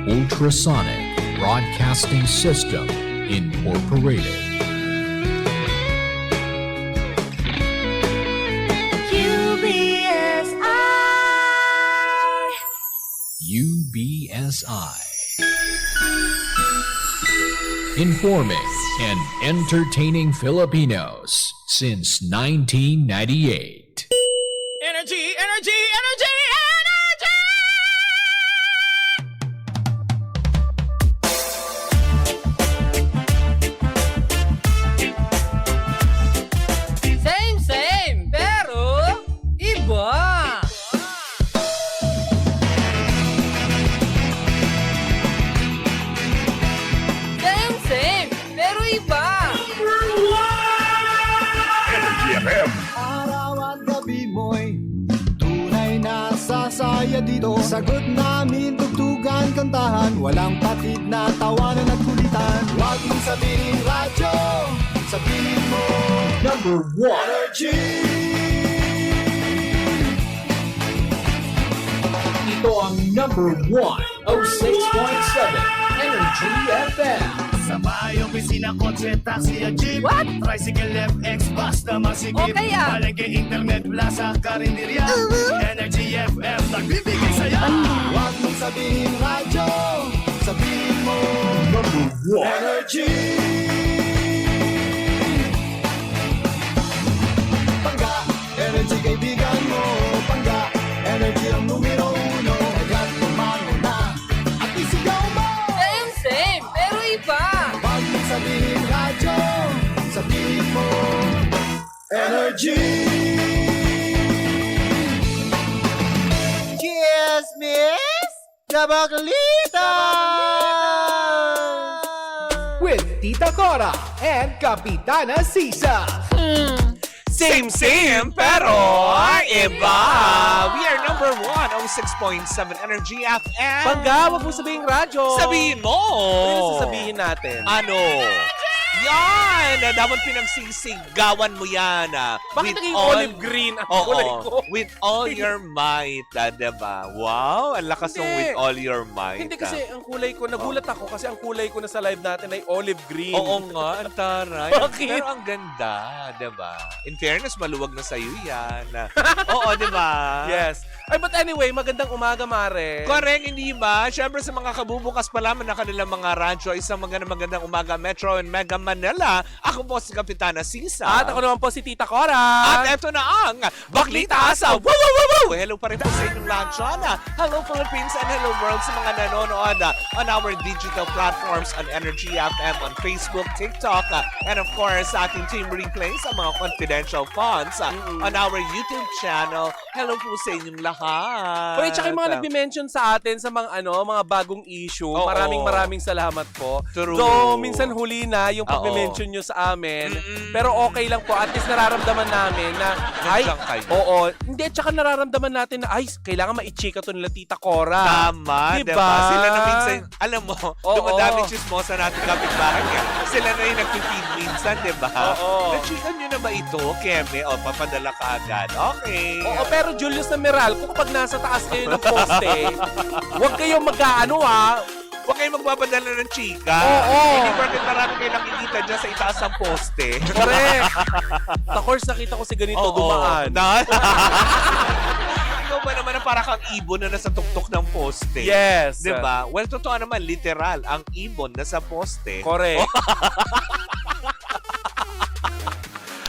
Ultrasonic Broadcasting System, Incorporated. UBSI. Informing and entertaining Filipinos since 1998. Energy, energy, energy, energy! Same, pero iba. Same, pero iba. Energy FM. Araw at gabi mo'y tunay na sasaya dito. Sagot namin, tugtugan, kantahan, walang patid na tawanan at kulitan. Huwag mong sabihin radyo, sabihin mo number one energy. Ito ang number 1, 06.7 Energy FM. Sa bahay, opisina, kotse, taxi at jeep. What? Tricycle, FX, basta masigip. Okay, ah. Palengke, internet, plaza, karinderya. Energy FM, nagbibigay saya. Huwag mong sabihin radyo, sabihin mo number one energy. Pangga, energy kaibigan mo. Pangga, energy ang numero uno. Kaya't lumango na at isigaw mo. Same, pero iba. Huwag mong sabihin radyo, sabihin mo energy. Cheers, miss! Dabaglita! With Tita Cora and Kapitana Sisa. Same, pero iba. We are number 1, 06.7 Energy FM. Pangga, wag mo sabihin radyo. Sabihin mo. Ano yung sasabihin natin? Ano? Yan! Dapat pinagsisigawan mo yan. Bakit naging olive green ang kulay ko? With all your might, diba? Wow, ang lakas ng Hindi. with all your might. Hindi kasi ang kulay ko, nagulat ako kasi ang kulay ko na sa live natin ay olive green. Oo nga, ang taray. Bakit? Pero ang ganda, diba? In fairness, maluwag na sa'yo yan. Oo, diba? Yes. Ay, but anyway, magandang umaga, Mare. Correct, hindi ba? Siyempre sa mga kabubukas pa lamang na kanilang mga radyo, isang magandang umaga Metro and Mega Manila. Ako po si Kapitana Sisa. At ako naman po si Tita Cora. At eto na ang Baklita sa Woo! Woo! Woo! Woo! Hello pa rin po sa inyong lahat dyan. Hello Philippines and hello world sa mga nanonood on our digital platforms on Energy FM, on Facebook, TikTok, and of course sa ating team replay sa mga confidential funds on our YouTube channel. Hello po sa inyong lahat. Uy, tsaka yung mga nagme-mention sa atin sa mga mga bagong issue. Oo. Maraming salamat po. True. Though minsan huli na yung pag-mention nyo sa amin. Pero okay lang po. At least nararamdaman namin na Nandiyan kayo. Oo. Hindi, tsaka nararamdaman natin na kailangan maichika to nila Tita Cora. Tama, Diba? diba? Sila na minsan, alam mo, Oo. dumadaming chismosa natin kapitbahay niya. Sila na yung nag-feed minsan, diba? Oo. Nachikan nyo na ba ito, Keme? O, papadala ka agad. Okay. Oo, pero Julius na Meral, kung kapag nasa taas kayo ng poste, huwag kayong mag-ano Huwag kayong magpapadala ng chika. Oo. Hindi porket marami kayo nakikita dyan sa itaas ng poste. Correct. Sa course, nakita ko si ganito dumaan. Ikaw ba naman ang para kang ibon na nasa tuktok ng poste? Yes. Diba? Well, totoo naman, literal, ang ibon nasa poste. Correct.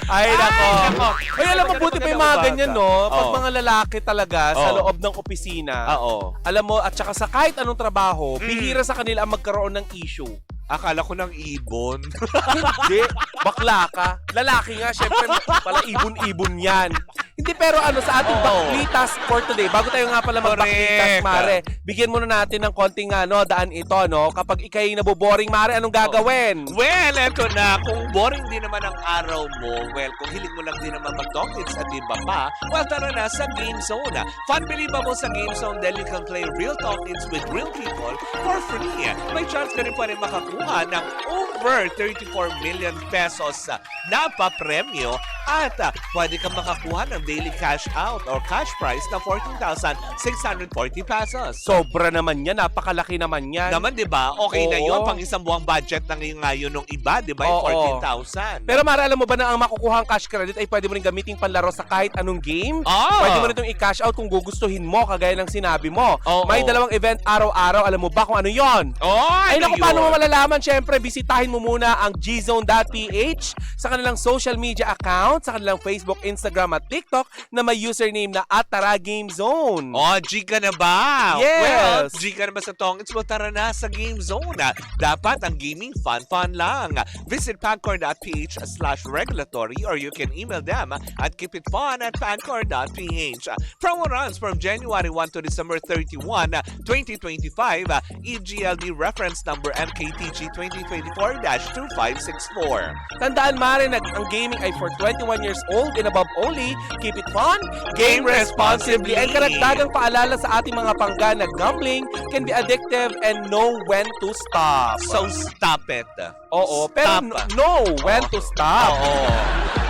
Ay, nako. Ay, alam mo, buti pa yung mga ganyan, no? Pag mga lalaki talaga sa loob ng opisina, alam mo, at saka sa kahit anong trabaho, bihira sa kanila ang magkaroon ng issue. Akala ko ng ibon. Hindi, bakla ka. Lalaki nga, syempre, pala ibon-ibon yan. Hindi, pero sa ating baklitas for today, bago tayo nga pala magbaklitas, Correct. Mare, bigyan muna natin ng konting daan ito, no? Kapag ikay naboboring, Mare, anong gagawin? Well, eto na. Kung boring din naman ang araw mo, well, kung hilig mo lang din naman mag-talkits at iba pa, well, tara na sa Game Zone. Fun believable sa Game Zone dahil you can play real talkits with real people for free. May chance ka rin pa rin makakuha ng over 34 million pesos na papremyo at pwede kang makakuha ng daily cash out or cash prize na 14,640 pesos. Sobra naman yan, napakalaki naman yan. Naman, di ba? Okay na Oo. yun. Pang isang buwang budget na ngayon nung iba, di ba? Yung Oo. 14,000. Pero Mare, alam mo ba na ang makukuhang cash credit ay pwede mo rin gamitin panlaro sa kahit anong game? Pwede mo rin itong i-cash out kung gugustuhin mo, kagaya ng sinabi mo. Oo. May dalawang event araw-araw. Alam mo ba kung ano yon? Ay, naku, paano mo malalaman? Siyempre, bisitahin mo muna ang gzone.ph sa kanilang social media account, sa kanilang Facebook, Instagram at TikTok na may username na @TaraGameZone. G ka na ba? Yes. Well, G ka na ba sa Tongits mo? Tara na sa Game Zone. Dapat ang gaming fun lang. Visit pancor.ph/regulatory or you can email them at keepitfun@pancor.ph. Promo runs from January 1 to December 31, 2025. EGLD reference number MKTG 2024-2564. Tandaan, Mare, ang gaming ay for 21 years old and above only. Keep it fun, game responsibly. And karagdagang paalala sa ating mga pangga na gambling can be addictive and know when to stop. So stop it. Oo, pero Stop. know when to stop. Oo.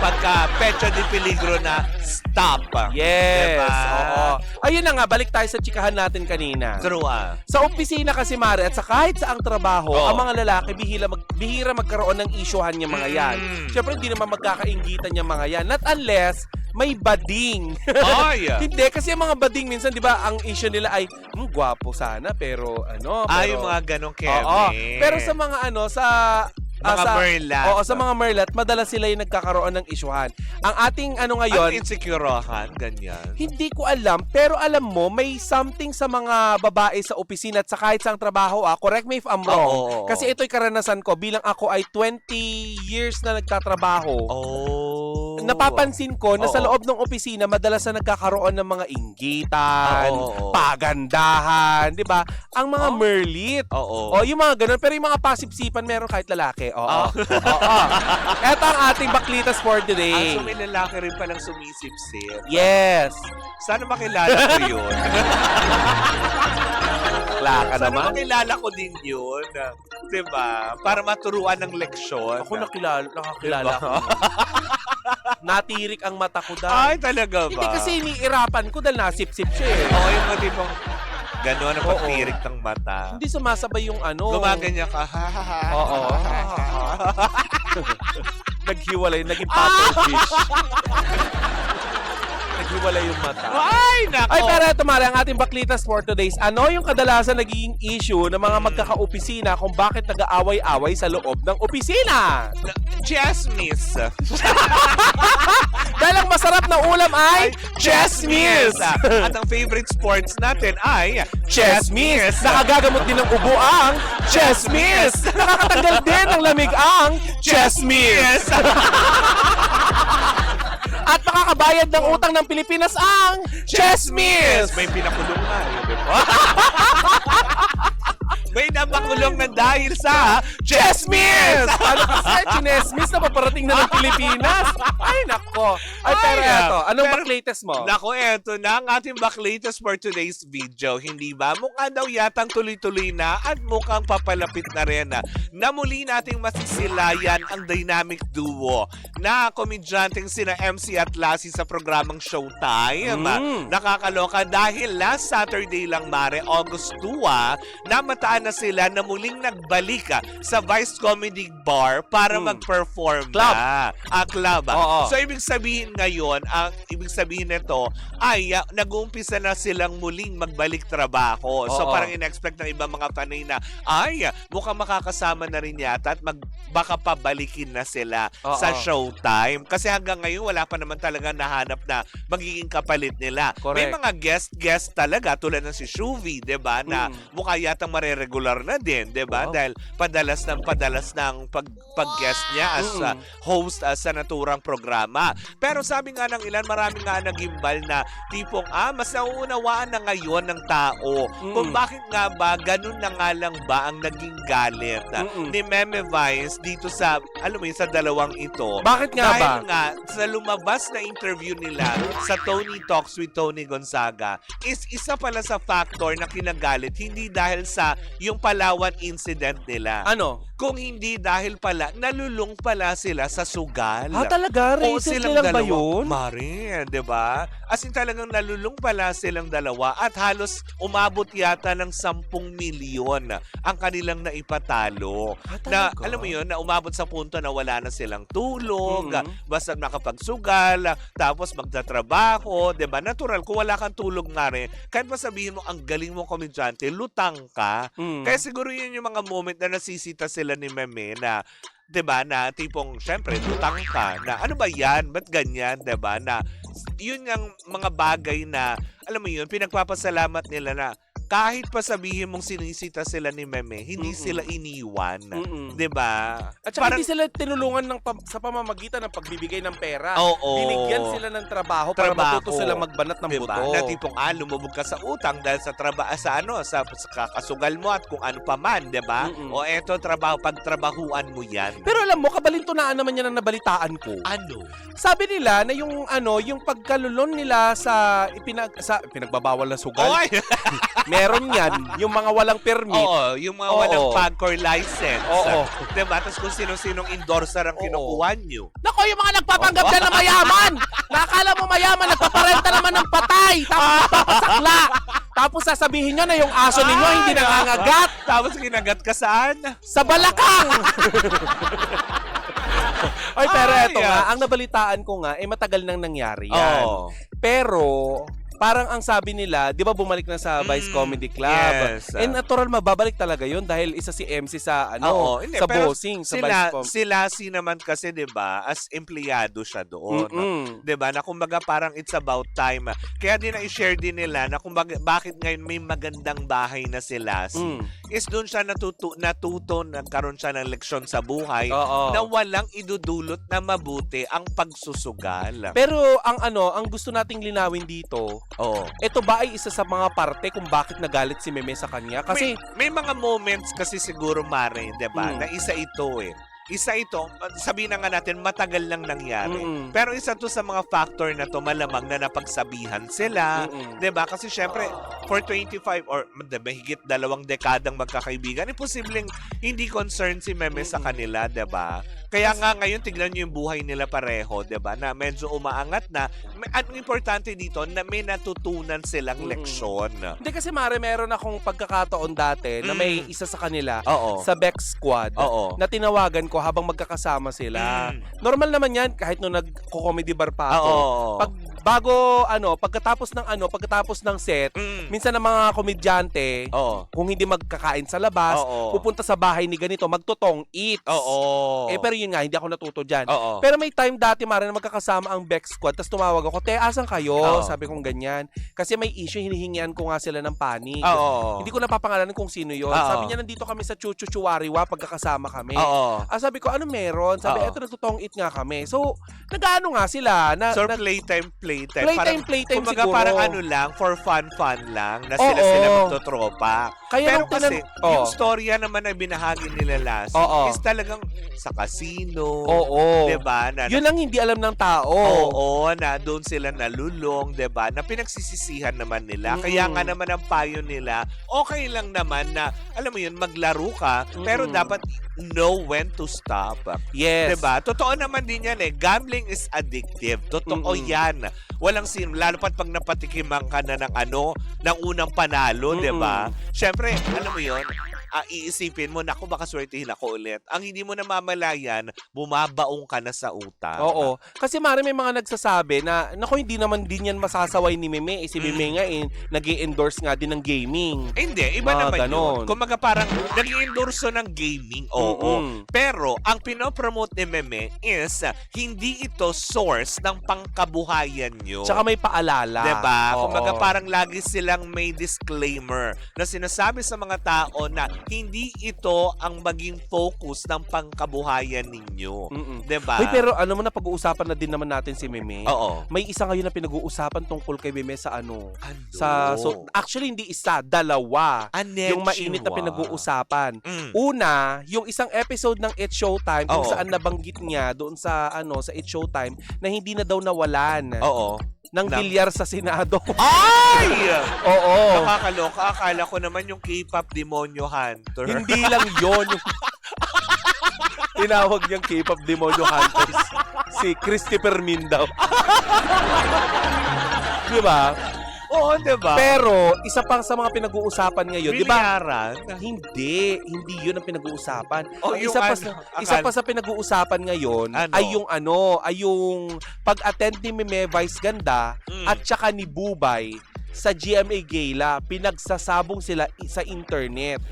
Pagka pecha di peligro na, stop. Yes. Diba? Oo. Ayun na nga, balik tayo sa chikahan natin kanina. True Sa opisina kasi, Mare, at sa kahit saang trabaho, Oo. ang mga lalaki bihira magkaroon ng isyuhan yung mga yan. Siyempre, hindi naman magkakaingitan yung mga yan. Not unless may bading. Ay! Hindi, kasi yung mga bading minsan, di ba, ang issue nila ay, gwapo sana, pero ano, pero... Yung mga ganong Kevin. Oo. Pero sa mga Mga merlat. Oo, sa mga merlat, madalas sila yung nagkakaroon ng isyuhan. Ang ating ngayon, insecurehan, ganyan. hindi ko alam, pero alam mo, may something sa mga babae sa opisina at sa kahit sa trabaho, correct me if I'm wrong. Oo. Kasi ito'y karanasan ko bilang ako ay 20 years na nagtatrabaho. Napapansin ko na sa Oo. loob ng opisina, madalas na nagkakaroon ng mga inggitan, Oo. pagandahan, di ba? Ang mga merlit. Oo. Yung mga ganun. Pero yung mga pasipsipan, meron kahit lalaki. Oo. Eto ang ating baklitas for today. So may lalaki rin palang sumisip-sip. Yes. Sana makilala ko yun. Bakla ka Sana naman. makilala ko din yun. Diba? Para maturuan ng leksyon. Ako nakakilala Diba? ko. Natirik ang mata ko Ay, dahil. talaga ba? Hindi kasi iniirapan ko dahil nasip-sip siya eh. Oo, yung mga tipong gano'n ang Oo. pagtirik ng mata. Hindi sumasabay yung Gumaganya ka. Oo. Naghiwalay, naging paddlefish. Naghiwalay yung mata. Ay, nako! Ay, pero ito, Mare, ang ating baklitas for today's, ano yung kadalasan nagiging issue ng mga magkaka-opisina kung bakit nag-aaway-away sa loob ng opisina? Chessmiss. Dahil ang masarap na ulam ay Chessmiss! At ang favorite sports natin ay Chessmiss! Nakagagamot din ng ubo ang Chessmiss! Nakakatanggal din ng lamig ang Chessmiss! At makakabayad ng utang ng Pilipinas ang Chessmiss! May pinakulong na. Di ba? May napakulong na dahil sa Chessmiss! Ano kasi? Chinesmiss na paparating na ng Pilipinas? Ay, nako. Ay, pero eto, anong back-latest mo? Nako, eto na ang ating back latest for today's video. Hindi ba? Mukha daw yatang tuloy-tuloy na at mukhang papalapit na rin na muli nating masisilayan ang dynamic duo na komedyanteng sina MC at Lassie sa programang Showtime. Nakakaloka dahil last Saturday lang, Mare, August 2, namataan na sila na muling nagbalik sa Vice Comedy Bar para mag-perform Club. Club. Oo. So, ibig sabihin ngayon, ang ibig sabihin nito ay nag-uumpisa na silang muling magbalik trabaho. So, Oo. parang in-expect ng ibang mga panay na, mukhang makakasama na rin yata at baka pabalikin na sila Oo. sa Showtime. Kasi hanggang ngayon, wala pa naman talaga nahanap na magiging kapalit nila. May Correct. mga guest talaga, tulad ng si Shuvi, 'di ba, na mukha yatang mareregular na din, 'di ba? Wow. Dahil padalas ng pag-guest niya as host sa naturang programa. Pero sabi nga ng ilan, marami nga nagimbal na tipong, mas nauunawaan na ngayon ng tao kung bakit nga ba, ganun na nga lang ba ang naging galit ni Meme Vice dito sa, alam mo yun, sa dalawang ito. Bakit nga ba? Dahil nga, sa lumabas na interview nila sa Tony Talks with Tony Gonzaga, is isa pala sa factor na kinagalit, hindi dahil sa yung Palawan incident nila. Ano? Kung hindi dahil pala, nalulung pala sila sa sugal. Talaga? Oo, Racist silang lang ba dalawa. yun? Marin, di ba? As in talagang nalulung pala silang dalawa at halos umabot yata ng 10 milyon ang kanilang naipatalo. Na, Talaga? alam mo yun, na umabot sa punto na wala na silang tulog, basta makapagsugal, tapos magtatrabaho, di ba? Natural, kung wala kang tulog nga rin, kahit pa sabihin mo, ang galing mo komedyante, lutang ka. Kaya siguro yun yung mga moment na nasisita sila ni Meme na 'di ba na tipong syempre lutang ka na ano ba 'yan, ba't ganyan, 'di ba, na yun yung mga bagay na alam mo yun, pinagpapasalamat nila na kahit pa sabihin mong sinisita sila ni Meme, hindi sila iniwan, 'di ba? At saka hindi sila tinulungan sa pamamagitan ng pagbibigay ng pera. Oo. Binigyan sila ng trabaho para matuto sila magbanat ng diba? buto. Na tipong lumubog ka sa utang dahil sa sa kasugal mo at kung ano pa man, 'di ba? O eto trabaho, pagtrabahuan mo 'yan. Pero alam mo, kabalintunaan naman yan ang nabalitaan ko. Ano? Sabi nila na yung yung pagkalulon nila sa pinagbabawal na sugal. Oy! Meron yan, yung mga walang permit. Oo, yung mga walang PAGCOR license. Oo. Diba? Tapos kung sino-sinong endorser ang kinukuha nyo. Nako, yung mga nagpapanggap dyan na mayaman. Nakakala mo mayaman, nagpaparenta naman ng patay. Tapos nagpapasakla. Tapos sasabihin nyo na yung aso ninyo hindi nangangagat. Tapos kinagat ka saan? Sa balakang. Ay, pero eto yes. nga, ang nabalitaan ko nga, matagal nang nangyari yan. Oo. Pero, parang ang sabi nila, di ba bumalik na sa Vice Comedy Club? Yes. Natural, mababalik talaga yun dahil isa si MC sa, Hindi, sa pero bossing, sa Vice Comedy. si naman kasi, di ba, as empleyado siya doon. Di ba, na kumbaga parang it's about time. Kaya din na-share din nila na kumbaga bakit ngayon may magandang bahay na si Lassie. Is doon siya natuto, nagkaroon siya ng leksyon sa buhay na walang idudulot na mabuti ang pagsusugal. Pero ang gusto nating linawin dito, ito ba ay isa sa mga parte kung bakit nagalit si Meme sa kanya? Kasi may mga moments kasi siguro, Mare, 'di ba? Na isa ito Isa ito, sabihin na nga natin, matagal lang nangyari. Pero isa to sa mga factor na to, malamang na napagsabihan sila. 'Di ba? Kasi syempre, for 25 or mahigit 2 dekadang magkakaibigan, imposibleng hindi concerned si Meme sa kanila, 'di ba? Kaya nga ngayon, tignan niyo yung buhay nila pareho, 'di ba? Na medyo umaangat na. Ang importante dito, na may natutunan silang leksyon. Hindi kasi, Mare, meron akong pagkakataon dati na may isa sa kanila sa Bex Squad na tinawagan ko habang magkakasama sila. Normal naman yan kahit nung nagko-comedy bar pa ako. Pagkatapos ng set, minsan ng mga komedyante, kung hindi magkakain sa labas, pupunta sa bahay ni ganito, magtutong eat. Pero yun nga, hindi ako natuto dyan. Pero may time dati, Mare, na magkakasama ang Bex Squad, tapos tumawag ako, asan kayo? Sabi kong ganyan. Kasi may issue, hinihingian ko nga sila ng panig. Hindi ko napapangalanan kung sino yun. Sabi niya, nandito kami sa Chuchuchuwariwa, pagkakasama kami. Sabi ko, ano meron? Sabi, eto, nagtutong eat nga kami. So, nag-ano nga sila. Playtime. Playtime kumbaga, siguro. parang lang, for fun lang, na sila magtotropa. Kaya pero kasi, yung storya naman na binahagi nila last is talagang sa casino. Diba? Yun ang hindi alam ng tao. Na doon sila nalulong, diba? Na pinagsisisihan naman nila. Kaya nga naman ang payo nila, okay lang naman na, alam mo yun, maglaro ka, pero dapat know when to stop. Yes. Diba? Totoo naman din yan Gambling is addictive. Totoo yan. Walang lalo pat pag napatikiman ka na ng unang panalo, diba? Siyempre, alam mo yun, iisipin mo, naku, baka swertihin ako ulit. Ang hindi mo namamalayan, bumabaong ka na sa utang. Kasi, Mare, may mga nagsasabi na, naku, hindi naman din yan masasaway ni Meme. Si Meme nga, nag-i-endorse nga din ng gaming. Hindi, iba naman yun. Kumaga parang, nag-i-endorse ng gaming, Pero, ang pinopromote ni Meme is, hindi ito source ng pangkabuhayan nyo. Tsaka may paalala. Diba? Kumaga parang lagi silang may disclaimer na sinasabi sa mga tao na hindi ito ang maging focus ng pangkabuhayan ninyo. 'Di ba? Uy, pero ano mo na pag-uusapan na din naman natin si Meme. Oo. May isa ngayon na pinag-uusapan tungkol kay Meme sa Ano? actually hindi isa, dalawa. Anetshiwa. Yung mainit na pinag-uusapan. Mm. Una, yung isang episode ng It's Showtime kung Oo. saan nabanggit niya doon sa sa It's Showtime na hindi na daw nawalan Oo. ng bilyar sa Senado. Ay! Oo. Nakakaloka. Akala ko naman yung K-pop Demonyo Hunter. Hindi lang yon yung tinawag niyang K-pop Demonyo Hunters. Si Christopher Min daw. Di ba? Oo, 'di ba? Pero, isa pang sa mga pinag-uusapan ngayon, di ba? Bilyaran? Hindi yun ang pinag-uusapan. Oh, Ang yung isa pa sa pinag-uusapan ngayon Ano? ay yung pag-attend ni Meme Vice Ganda at saka ni Bubay sa GMA Gala, pinagsasabong sila sa internet.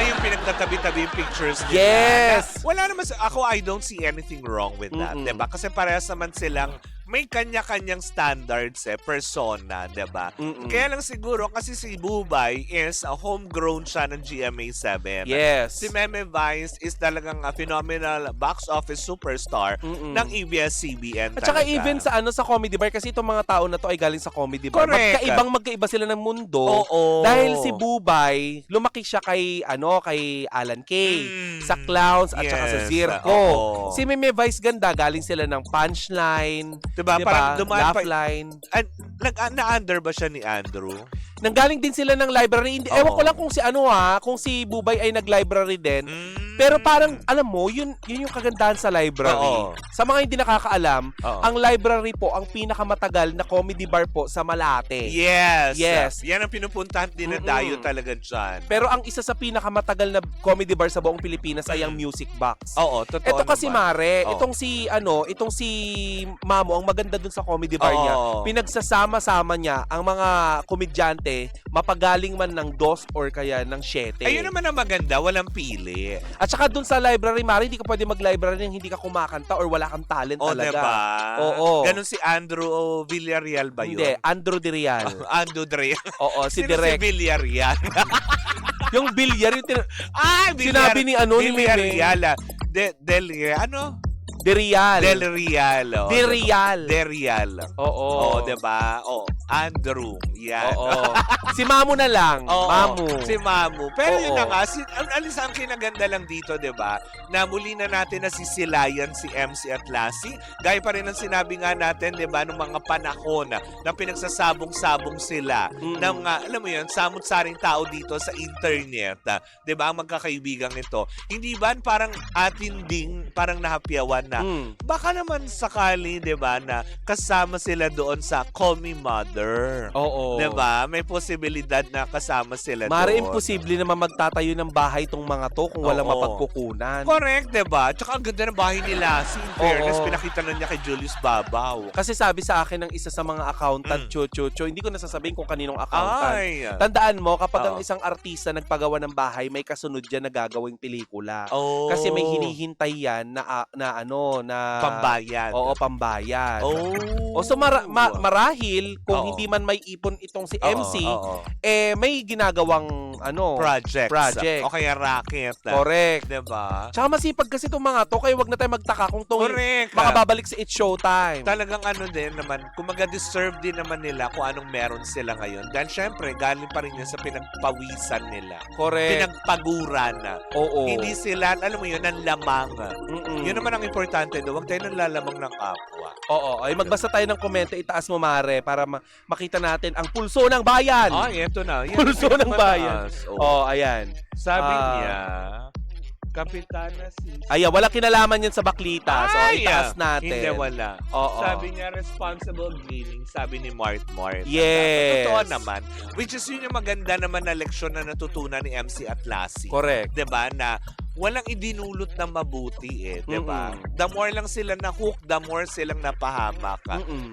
Yung pinagtatabi-tabi yung pictures nila. Yes! Wala naman, ako I don't see anything wrong with that, Mm-mm. 'di ba? Kasi parehas naman silang may kanya-kanyang standards persona, 'di ba? Mm-mm. Kaya lang siguro kasi si Bubay is a homegrown siya ng GMA7. Yes. Si Meme Vice is talagang a phenomenal box office superstar Mm-mm. ng ABS-CBN At saka talaga. even sa sa Comedy Bar, kasi itong mga tao na to ay galing sa Comedy Bar. Correct. Magkaiba sila ng mundo. Oo. Dahil si Bubay, lumaki siya kay Alan Kay, sa Clowns at saka sa Yes. Zirko. Oo. Si Meme Vice Ganda, galing sila ng Punchline, Diba? Parang dumaan pa. Laugh-line. Na-under ba siya ni Andrew? Nanggaling din sila ng library. Ewan ko lang kung kung si Bubay ay nag-library din. Pero parang, alam mo, yun yung kagandahan sa library. Oo. Sa mga hindi nakakaalam, Oo. ang library po ang pinakamatagal na comedy bar po sa Malate. Yes. Yes. Yan ang pinupuntahan din na dayo talaga dyan. Pero ang isa sa pinakamatagal na comedy bar sa buong Pilipinas ay ang Music Box. Oo, totoo Ito kasi naman. Mare, Oo. itong si Mamo, ang maganda dun sa comedy bar niya, Oo. pinagsasama-sama niya ang mga komedyante, mapagaling man ng 2 or kaya ng 7. Ayun naman ang maganda, walang pili. At saka dun sa library, Mare, hindi ka pwede mag-library nang hindi ka kumakanta or wala kang talent O, talaga. diba? Oo. Ganon si Andrew Villarreal ba yun? Hindi, Andrew de Real. Andrew Dre. Oo, si Sino Direk. si Villarreal? Yung bilyar, yung Villar- Sinabi ni Meme. Villarreal. De Real. Del Real. Oh, De Real. De Real. Oo. Oh, diba? Oh, Andrew. Yan. Oo. Si Mamo na lang. Oo, Mamu. si Mamu. Pero yun Oo. na nga, alis ang kinaganda lang dito, di ba? Na muli na natin nasisilayan si MC at Lassie. Gaya pa rin ang sinabi nga natin, di ba, nung mga panahon na pinagsasabong-sabong sila ng, alam mo yun, samut-saring tao dito sa internet. Di ba, ang magkakaibigang ito. Hindi ba parang atin ding, parang nahapyawan na baka naman sakali, di ba, na kasama sila doon sa Call Me Mother. Oo. Di ba? May posibilidad na kasama sila Mare, doon. imposible naman magtatayo ng bahay tong mga to kung walang Oo. mapagkukunan. Correct, di ba? Tsaka ang ganda ng bahay nila. Si in fairness, Oo. pinakita na niya kay Julius Babaw. Kasi sabi sa akin ng isa sa mga accountant, hindi ko nasasabihin kung kaninong accountant. Ay. Tandaan mo, kapag ang Oo. isang artista nagpagawa ng bahay, may kasunod dyan na gagawing pelikula. Oh. Kasi may hinihintay yan na Pambayad. Oo, pambayad. Oh. O so marahil kung Oo. hindi man may ipon itong si Oo, MC, oo. may ginagawang Project. project. O kaya racket. Correct. Di ba? Tsaka masipag kasi itong mga to, kaya wag na tayo magtaka kung Correct. makababalik sa It's Showtime. Talagang din naman, kumaga deserve din naman nila kung anong meron sila ngayon. Dahil syempre, galing pa rin yun sa pinagpawisan nila. Correct. Pinagpaguran. Oo. Hindi sila, alam mo yun, nanlamang. Mm-mm. Yun naman ang importante doon. Huwag tayo nanlalamang ng kapwa. Oo. Ay, magbasa tayo ng komento, itaas mo, Mare, para makita natin ang pulso ng bayan. Ay, eto na. Yan, Pulso yan, ng mataas. bayan. Oh. Ayan. Sabi Ah. niya, Kapitana si... Ayan, wala kinalaman yan sa baklita. So, itaas natin. Hindi, wala. Oo. Sabi niya, responsible gaming, sabi ni Mart. Yes. Totoo naman. Which is yun yung maganda naman na leksyon na natutunan ni MC at Lassie. Correct. Diba? Na walang idinulot na mabuti diba? The more lang sila na-hook, the more silang napahamak.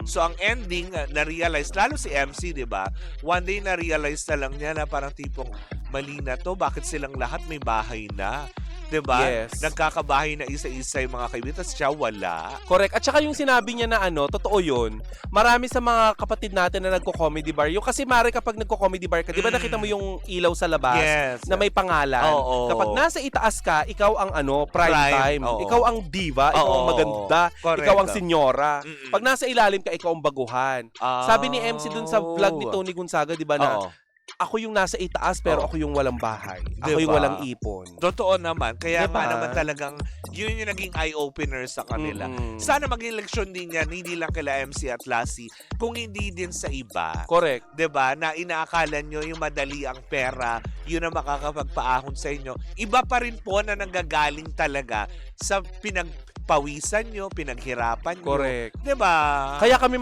So, ang ending, na-realize, lalo si MC, diba? One day, na-realize na lang niya na parang tipong, mali na to, bakit silang lahat may bahay na? Diba? Yes. Nagkakabahay na isa-isa yung mga kaibigan, tapos siya wala. Correct. At saka yung sinabi niya na totoo yun. Marami sa mga kapatid natin na nagko-comedy bar. Yung kasi Mare, kapag nagko-comedy bar ka, di ba nakita mo yung ilaw sa labas Yes. na may pangalan? Oo. Kapag nasa itaas ka, ikaw ang prime time. Oo. Ikaw ang diva, ikaw ang Oo. maganda, Correct. ikaw ang senyora. Mm-mm. Pag nasa ilalim ka, ikaw ang baguhan. Sabi ni MC dun sa vlog ni Tony Gonzaga, di ba na, Oo. ako yung nasa itaas pero ako yung walang bahay. Ako Diba? yung walang ipon. Totoo naman. Kaya Diba? nga naman talagang yun yung naging eye-opener sa kanila. Mm-mm. Sana maging leksyon din yan, hindi lang kila MC at Lassie, kung hindi din sa iba. Correct. 'Di ba? Na inaakala nyo yung madali ang pera, yun ang makakapagpaahon sa inyo. Iba pa rin po na nanggagaling talaga sa pinagpawisan nyo, pinaghirapan nyo. Correct. 'Di ba? Kaya kami,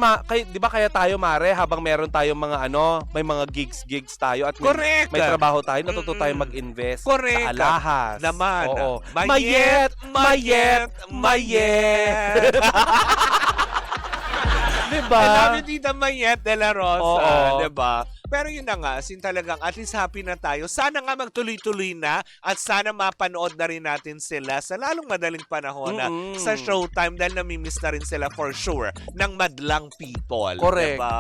di ba kaya tayo, Mare, habang meron tayong mga may mga gigs tayo at Correct. may trabaho tayo, natuto tayo Mm-mm. mag-invest Correct. sa alahas. Naman. Oo. Mayet, mayet. Diba? I love you, Tita Mayet de la Rosa. Oo. Diba? Pero yun na nga, talagang at least happy na tayo. Sana nga magtuloy-tuloy na at sana mapanood na rin natin sila sa lalong madaling panahon na sa Showtime dahil namimiss na rin sila for sure ng madlang people. Correct. Diba?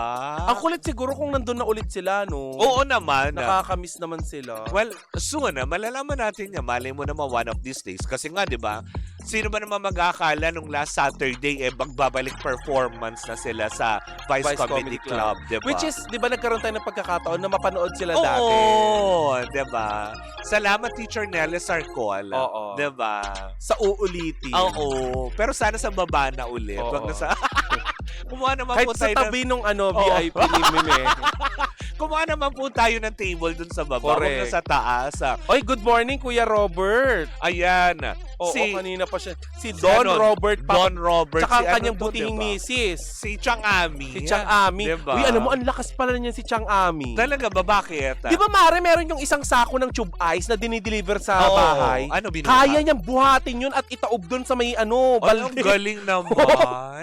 Ang kulit siguro kung nandun na ulit sila, no? Oo naman. Nakakamiss naman sila. Well, soon malalaman natin yan. Malay mo naman one of these days. Kasi nga, di ba, sino ba naman mag-akala nung last Saturday, magbabalik performance na sila sa Vice Comedy Club, di ba? Which is, di ba nagkaroon tayo ng pagkakataon na mapanood sila dati? Oo, di ba? Salamat, Teacher Nelly Sarcol. Oo. Di ba? Sa uulitin. Oo. Pero sana sa baba na ulit. Oo. Wag na sa... Kumuha naman Kahit po sa tayo tabi nung VIP ni Mime. Kumuha naman po tayo ng table dun sa baba. Wag na Correct. sa taas. Oy, good morning, Kuya Robert. Ayan. Oo, si kanina pa siya. Si si Don ano, Robert. Don Robert. Tsaka ang si kanyang ano to, butihing diba? misis. Si Chang Ami. Si Chang Ami. Diba? Uy, alam mo, ang lakas pala niya si Chang Ami. Talaga ba? Bakit? Di ba, Mare, meron yung isang sako ng tube ice na dinideliver sa Oo. bahay? Ano, binuhat? Kaya niyang buhatin yun at itaob doon sa may Ang balde. galing naman.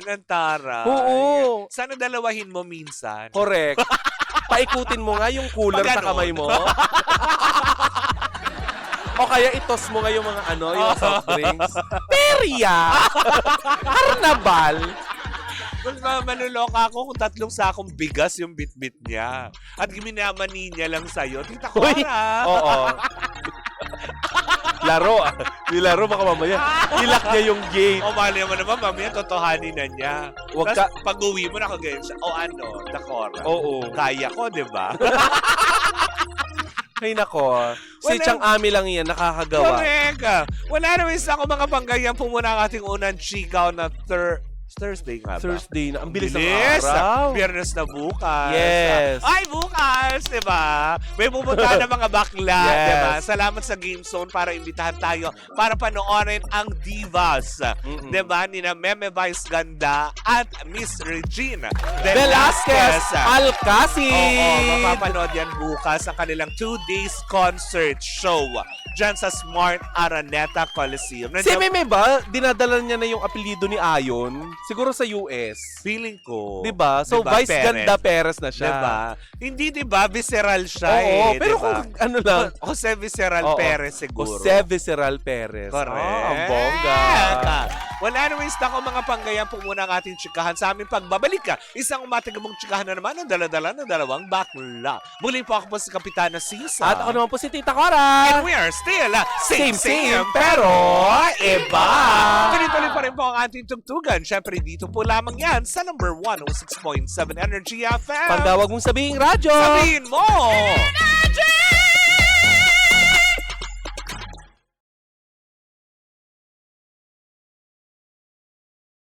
Ang taray. Oo. Sana dalawahin mo minsan. Correct. Paikutin mo nga yung cooler Pag sa ganun. kamay mo. O kaya itos mo nga yung mga yung soft drinks. Perya! Carnaval! Kung manuloka ako kung 3 sakong bigas yung bit-bit niya. At giminamani niya lang sa'yo. Tita Uy! Cora. Oo. Laro. Nilaro baka mamaya. Ilak niya yung gate. O mali mo naman, mamaya totohanin na niya. Wag Tapos pag-uwi mo, nakaganyan siya. O ano, Tita Cora. Oo. Kaya ko, di ba? Ay nako. Si Wala- Chang Ami lang yan, nakakagawa. Correct. Wala naman isa ako mga panggayang po muna ang ating unang chikaw na Thursday nga ba? Thursday na. Ang bilis ng Bilis. araw. Biyernes na bukas. Yes. Ay, bukas, di ba? May pupunta na mga bakla, Yes. di ba? Salamat sa Game Zone para imbitahan tayo para panoorin ang divas. Mm-mm. Di ba? Nina Meme Vice Ganda at Miss Regina Velasquez Alcacid. Oo, mapapanood yan bukas ang kanilang 2 days concert show dyan sa Smart Araneta Coliseum. Si Meme ba, dinadala niya na yung apelyido ni Ayon? Siguro sa US. Feeling ko. Diba? So, Diba, Vice Perez? Ganda Perez na siya. Diba? Hindi, diba? Visceral siya Oo, eh. pero diba? kung ano lang. Jose Visceral Oo. Perez siguro. Jose Visceral Perez. Correct. Ah, ang bongga. Wala naman isa ko mga panggayan po muna ang ating tsikahan sa aming pagbabalik ka. Isang umatigamong tsikahan na naman ang dala-dala ng dalawang bakla. Muli po ako po si Kapitana Sisa. At ako naman po si Tita Cora. And we are still Same, pero iba. Tuloy-tuloy pa rin po ang ating tugtugan. Siyempre, dito po lamang yan sa number 106.7 Energy FM. Pagdawag mong sabihing radyo. Sabihin mo!